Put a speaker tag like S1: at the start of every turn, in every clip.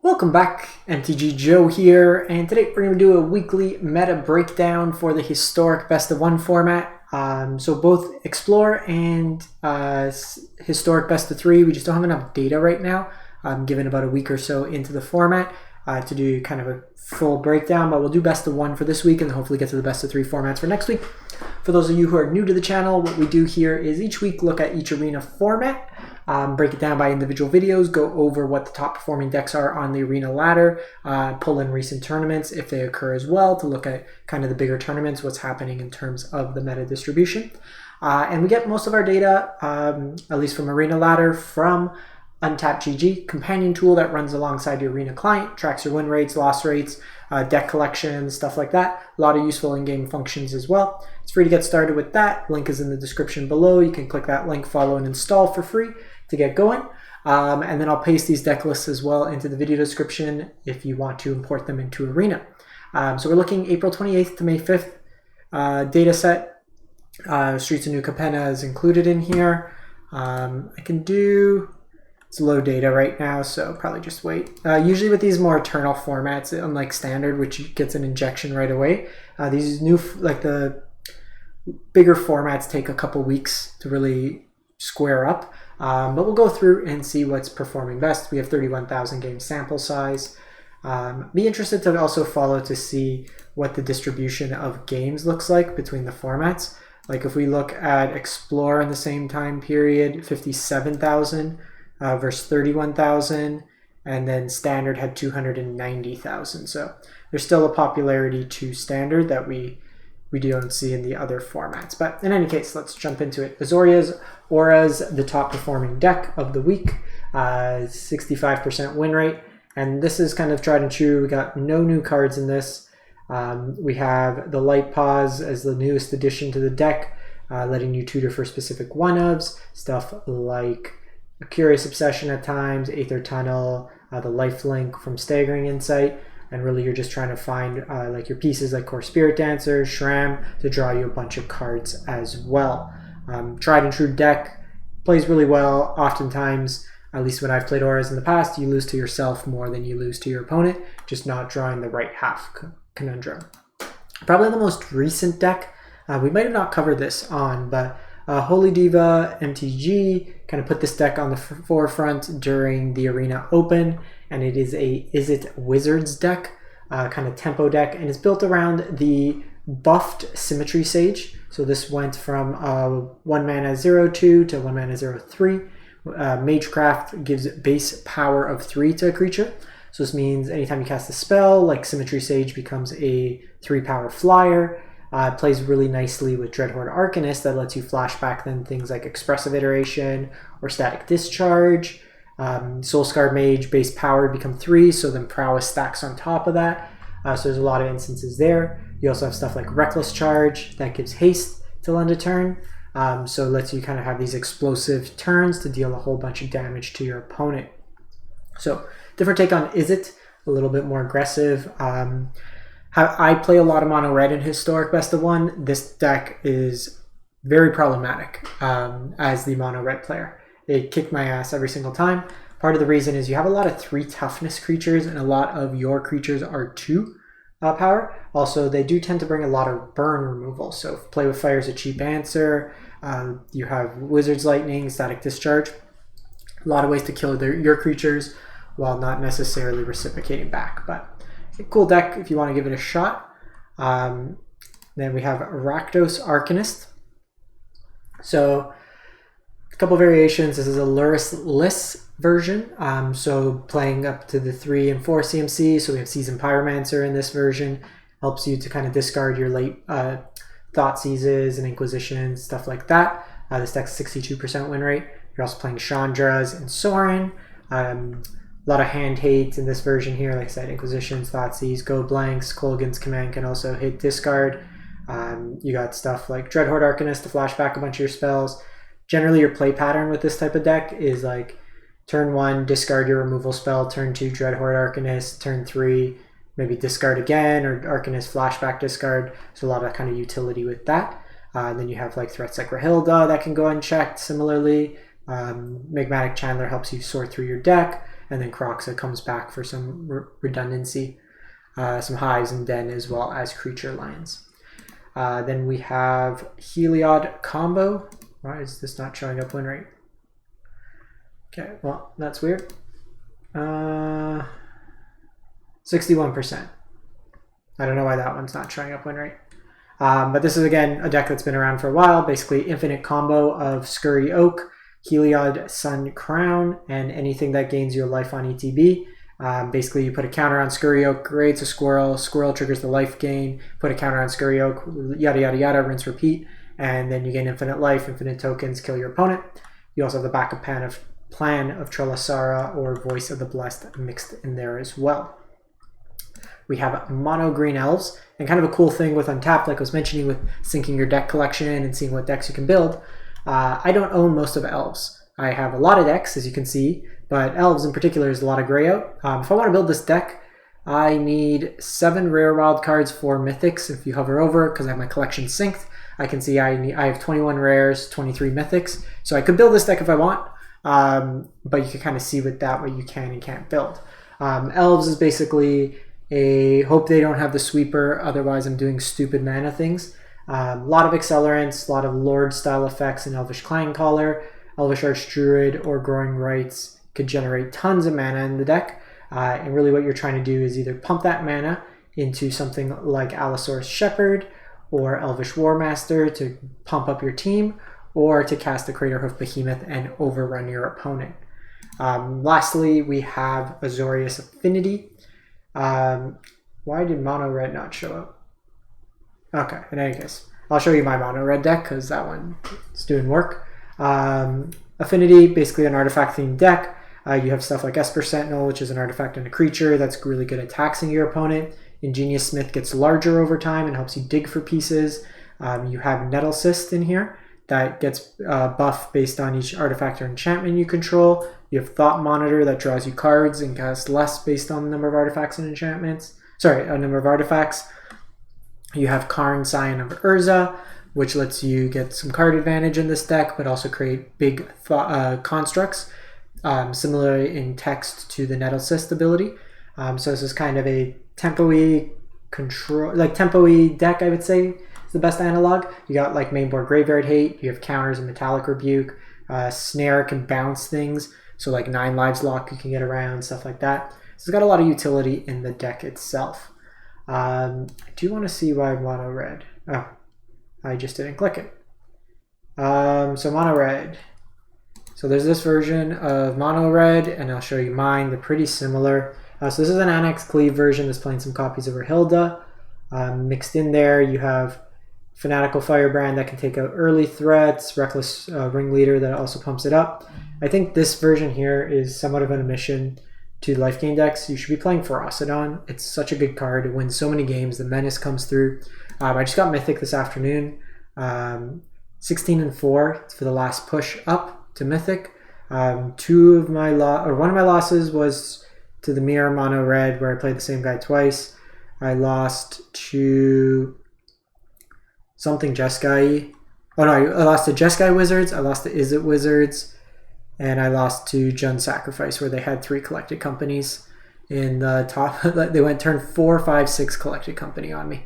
S1: Welcome back, MTG Joe here, and today we're going to do a weekly meta breakdown for the historic best of one format. So both Explore and historic best of three, we just don't have enough data right now, given about a week or so into the format to do kind of a full breakdown, but we'll do best of one for this week and hopefully get to the best of three formats for next week. For those of you who are new to the channel, what we do here is each week look at each arena format, break it down by individual videos, go over what the top performing decks are on the arena ladder, pull in recent tournaments if they occur as well to look at kind of the bigger tournaments, what's happening in terms of the meta distribution. And we get most of our data, at least from Arena Ladder, from Untapped GG, companion tool that runs alongside your Arena client, tracks your win rates, loss rates, deck collections, stuff like that. A lot of useful in-game functions as well. It's free to get started with that. Link is in the description below. You can click that link, follow, and install for free to get going. And then I'll paste these deck lists as well into the video description if you want to import them into Arena. So we're looking April 28th to May 5th data set. Streets of New Capenna is included in here. I can do... It's low data right now, so probably just wait. Usually with these more eternal formats, unlike Standard, which gets an injection right away, these new, like the bigger formats take a couple weeks to really square up. But we'll go through and see what's performing best. We have 31,000 game sample size. Be interested to also follow to see what the distribution of games looks like between the formats. Like if we look at Explore in the same time period, 57,000. Versus 31,000, and then Standard had 290,000. So there's still a popularity to Standard that we don't see in the other formats. But in any case, let's jump into it. Azorius Auras, the top performing deck of the week, 65% win rate, and this is kind of tried and true. We got no new cards in this. We have the Light-Paws as the newest addition to the deck, letting you tutor for specific one-ofs, stuff like a Curious Obsession at times, Aether Tunnel, the lifelink from Staggering Insight, and really you're just trying to find like your pieces like Kor Spiritdancer, Sram to draw you a bunch of cards as well. Tried and true deck, plays really well. Oftentimes, at least when I've played Auras in the past, you lose to yourself more than you lose to your opponent, just not drawing the right half conundrum. Probably the most recent deck, we might have not covered this on, but Holy Diva MTG kind of put this deck on the forefront during the Arena Open, and it is a Izzet Wizards deck, kind of tempo deck, and it's built around the buffed Symmetry Sage. So this went from 1 mana 0/2 to 1 mana 0/3. Magecraft gives base power of 3 to a creature. So this means anytime you cast a spell, like Symmetry Sage becomes a 3-power flyer. It plays really nicely with Dreadhorde Arcanist that lets you flashback then things like Expressive Iteration or Static Discharge. Soul-Scar Mage base power become 3, so then Prowess stacks on top of that. So there's a lot of instances there. You also have stuff like Reckless Charge that gives haste till end of turn. So it lets you kind of have these explosive turns to deal a whole bunch of damage to your opponent. So different take on Izzet, a little bit more aggressive. I play a lot of mono red in historic best of one. This deck is very problematic as the mono red player. It kicked my ass every single time. Part of the reason is you have a lot of 3 toughness creatures and a lot of your creatures are 2 power. Also, they do tend to bring a lot of burn removal. So Play with Fire is a cheap answer. You have Wizard's Lightning, Static Discharge. A lot of ways to kill your creatures while not necessarily reciprocating back. But a cool deck if you want to give it a shot. Then we have Rockdos Arcanist. So a couple variations. This is a Lurrus-less version. So playing up to the 3 and 4 CMC. So we have Seasoned Pyromancer in this version. Helps you to kind of discard your late Thoughtseizes and Inquisitions, stuff like that. This deck's 62% win rate. You're also playing Chandras and Sorin. A lot of hand hate in this version here, like I said, Inquisitions, Thoughtseize, Go Blanks, Kolaghan's Command can also hit discard. You got stuff like Dreadhorde Arcanist to flashback a bunch of your spells. Generally, your play pattern with this type of deck is like turn 1, discard your removal spell, turn 2, Dreadhorde Arcanist, turn 3, maybe discard again, or Arcanist flashback discard. So a lot of kind of utility with that. Then you have like threats like Rahilda that can go unchecked similarly. Magmatic Chandler helps you sort through your deck. and then Kroxa comes back for some redundancy, some highs and den as well as creature lands. Then we have Heliod Combo. Why is this not showing up win rate? Okay, well, that's weird. 61%. I don't know why that one's not showing up win rate. But this is, again, a deck that's been around for a while. Basically, infinite combo of Scurry Oak, Heliod Sun Crown, and anything that gains you a life on ETB. Basically, you put a counter on Scurry Oak, creates a squirrel, squirrel triggers the life gain, put a counter on Scurry Oak, yada yada yada, rinse, repeat, and then you gain infinite life, infinite tokens, kill your opponent. You also have the backup plan of Trelasara or Voice of the Blessed mixed in there as well. We have mono green elves, and kind of a cool thing with Untapped, like I was mentioning with syncing your deck collection and seeing what decks you can build. I don't own most of elves. I have a lot of decks, as you can see, but elves in particular is a lot of gray out. If I want to build this deck, I need 7 rare wild cards for mythics. If you hover over, because I have my collection synced, I can see I have 21 rares, 23 mythics. So I could build this deck if I want, but you can kind of see with that what you can and can't build. Elves is basically a hope they don't have the sweeper, otherwise I'm doing stupid mana things. A lot of accelerants, a lot of Lord style effects in Elvish Clangcaller, Elvish Archdruid, or Growing Rites could generate tons of mana in the deck. And really what you're trying to do is either pump that mana into something like Allosaurus Shepherd or Elvish Warmaster to pump up your team, or to cast the Craterhoof Behemoth and overrun your opponent. Lastly, we have Azoreous Affinity. Why did mono red not show up? Okay, in any case, I'll show you my mono red deck because that one is doing work. Affinity, basically an artifact themed deck. You have stuff like Esper Sentinel, which is an artifact and a creature that's really good at taxing your opponent. Ingenious Smith gets larger over time and helps you dig for pieces. You have Nettlecyst in here that gets buff based on each artifact or enchantment you control. You have Thought Monitor that draws you cards and casts less based on the number of artifacts and enchantments. Sorry, a number of artifacts. You have Karn, Scion of Urza, which lets you get some card advantage in this deck, but also create big constructs, similarly in text to the Nettlecyst ability. So this is kind of a tempo-y control, like tempo-y deck, I would say is the best analog. You got like mainboard Graveyard Hate, you have counters and Metallic Rebuke, Snare can bounce things, so like 9 Lives Lock you can get around, stuff like that. So it's got a lot of utility in the deck itself. I do want to see why mono red. Oh, I just didn't click it. So mono red. So there's this version of mono red, and I'll show you mine. They're pretty similar. So this is an Annex Cleave version that's playing some copies of Rahilda. Mixed in there, you have Fanatical Firebrand that can take out early threats, Reckless Ringleader that also pumps it up. I think this version here is somewhat of an omission to life gain decks. You should be playing Ferocidon. It's such a good card. It wins so many games. The Menace comes through. I just got Mythic this afternoon. 16 and 4 for the last push up to Mythic. One of my losses was to the Mirror Mono Red, where I played the same guy twice. I lost to something Jeskai. Oh no, I lost to Jeskai Wizards. I lost to Izzet Wizards. And I lost to Jund Sacrifice, where they had 3 collected companies in the top. They went turn 4, 5, 6 collected company on me.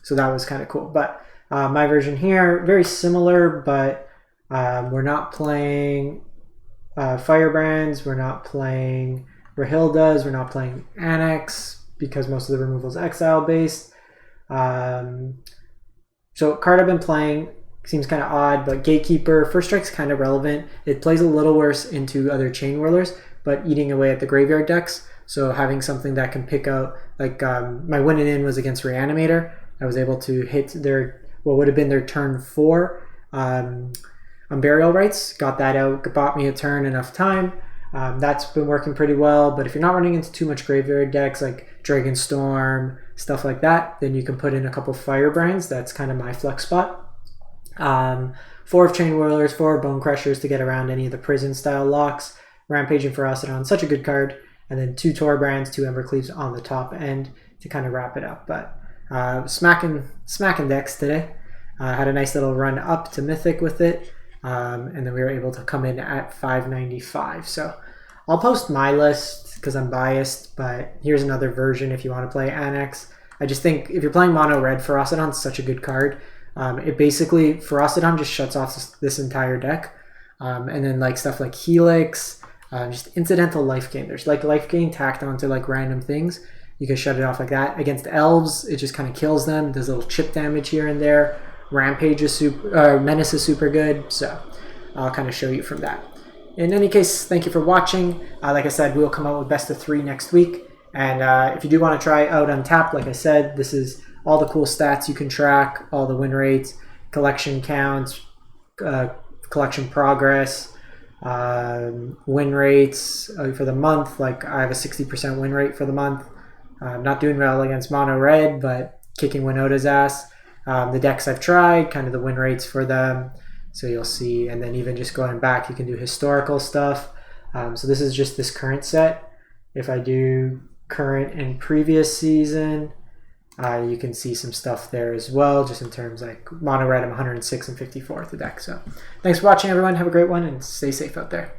S1: So that was kind of cool. But my version here, very similar, but we're not playing Firebrands, we're not playing Rahildas, we're not playing Annex, because most of the removal is exile based. So card I've been playing seems kind of odd, but Gatekeeper, First Strike's kind of relevant. It plays a little worse into other Chain Whirlers, but eating away at the graveyard decks. So having something that can pick out, like my winning in was against Reanimator. I was able to hit their, what would have been their turn 4 Unburial Rites. Got that out, bought me a turn, enough time. That's been working pretty well, but if you're not running into too much graveyard decks like Dragonstorm, stuff like that, then you can put in a couple Firebrands. That's kind of my flex spot. 4 of Chain Whirlers, 4 of Bone Crushers to get around any of the prison style locks. Rampaging Ferocidon, such a good card. And then 2 Torbrands, 2 Embercleaves on the top end to kind of wrap it up. But smacking decks today. Had a nice little run up to Mythic with it. And then we were able to come in at 595. So I'll post my list because I'm biased, but here's another version if you want to play Annex. I just think if you're playing mono red, Ferocidon's such a good card. It basically, Ferocidon just shuts off this entire deck. And then like stuff like Helix, just incidental life gain. There's like life gain tacked onto like random things. You can shut it off like that. Against elves, it just kind of kills them. Does a little chip damage here and there. Rampage is super, Menace is super good. So I'll kind of show you from that. In any case, thank you for watching. Like I said, we'll come out with best of 3 next week. And if you do want to try out Untapped, like I said, this is all the cool stats you can track, all the win rates, collection counts, collection progress, win rates for the month. Like I have a 60% win rate for the month. I'm not doing well against mono red, but kicking Winota's ass. The decks I've tried, kind of the win rates for them. So you'll see, and then even just going back, you can do historical stuff. So this is just this current set. If I do current and previous season, you can see some stuff there as well, just in terms like mono red, I'm 106 and 54th the deck. So thanks for watching, everyone. Have a great one and stay safe out there.